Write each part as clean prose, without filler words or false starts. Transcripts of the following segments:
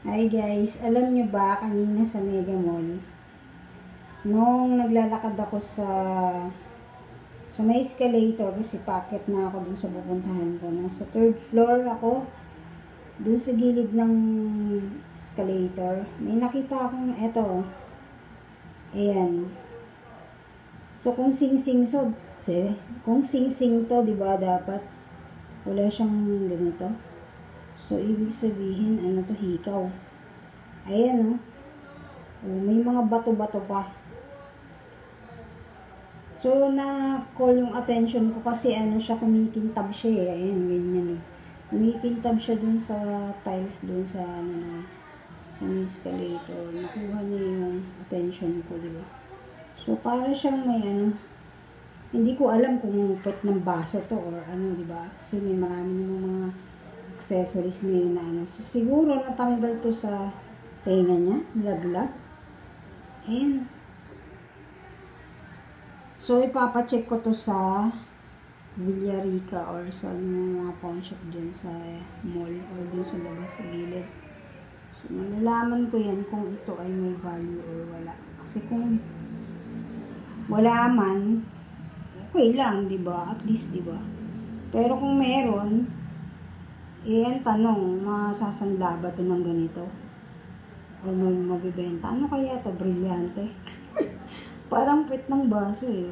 Hi guys, alam nyo ba kanina sa Mega Mall, nung naglalakad ako sa may escalator kasi paakyat na ako dun sa pupuntahan ko. Nasa 3rd floor ako, dun sa gilid ng escalator. May nakita akong eto. Ayan. So kung sing-sing to, di ba dapat wala siyang ganito. So, ibig sabihin, ano to, hikaw. Ayan, oh. May mga bato-bato pa. So, na-call yung attention ko kasi ano siya, kumikintab siya eh. Ayan, ganyan eh. Kumikintab siya dun sa tiles, dun sa, sa escalator. Nakuha niya yung attention ko, diba? So, para siyang may hindi ko alam kung pwet ng baso to or ano, diba? Kasi may marami namang mga accessories ngayon na So, siguro natanggal to sa tenga niya, laglag. Ayan. So, ipapacheck ko to sa Villarica or sa mga pawn shop dyan sa mall or dun sa labas sa gilid. So, malalaman ko yan kung ito ay may value or wala. Kasi kung wala man, okay lang, diba? At least, diba? Pero kung meron, ang tanong, masasanla ba ito ng ganito? O mabibenta? Ano kaya ito? Brilyante? Parang pwet ng baso eh.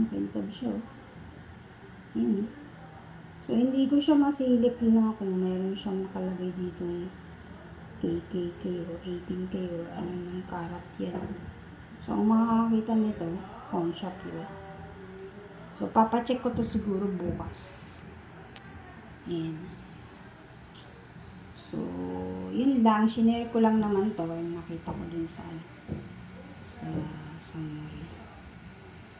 Pintab siya. Yan. So, hindi ko siya masilip na kung meron siyang nakalagay dito KKK o 18K or ano ng karat yan. So, ang makakakita nito, pawn shop, diba? So, papacheck ko to siguro bukas. Ayan. So, yun lang. Shinare ko lang naman to. Nakita ko dun sa mall.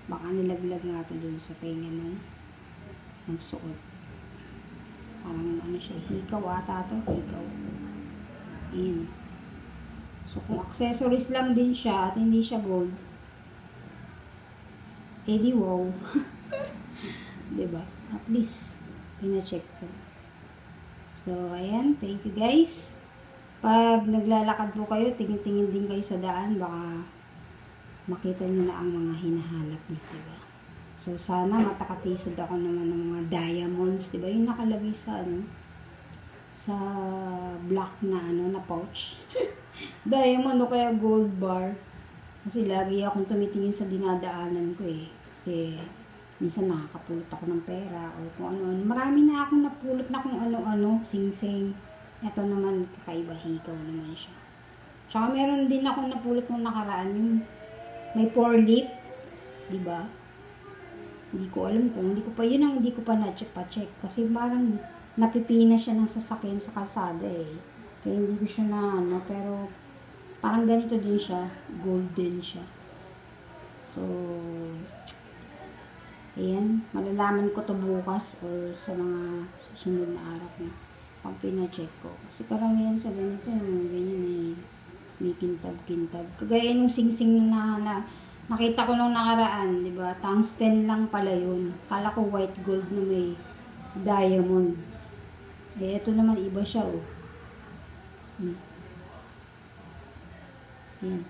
Baka nilaglag nga to dun sa tenga nung nagsuot. Parang ano siya. Hikaw ata to. Hikaw. Ayan. So, kung accessories lang din siya at hindi siya gold, edi wow. Diba? At least, pina-check ko. So, ayan. Thank you guys. Pag naglalakad po kayo, tingin-tingin din kayo sa daan. Baka makita nyo na ang mga hinahanap nyo. Diba? So, sana matakatisod ako naman ng mga diamonds. Diba? Yung nakalagay sa sa black na na pouch. Diamond o kaya gold bar. Kasi lagi akong tumitingin sa dinadaanan ko eh. Kasi minsan nakakapulot ako ng pera o kung ano-ano. Marami na akong napulot na kung ano-ano, sing-sing. Ito naman, kakaiba, hikaw naman siya. Tsaka meron din akong napulot nung nakaraan, yung may 4 leaf, diba? Hindi ko alam kung, hindi ko pa na-check. Kasi parang napipina siya ng sasakyan sa kalsada eh. Kaya hindi ko siya pero parang ganito din siya, golden siya. So, ayan, malalaman ko to bukas or sa mga susunod na araw na pag pina-check ko. Kasi karamihan sa ganito, yung ganyan eh, may kintab-kintab. Kagaya nung sing-sing na nakita ko nung nakaraan, di ba? Tungsten lang pala yun. Kala ko white gold na may diamond. Eh, ito naman iba siya oh. Ayan.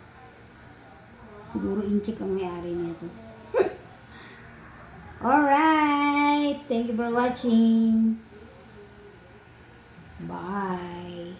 Siguro inchik ang may-ari nito. Alright. Thank you for watching. Bye.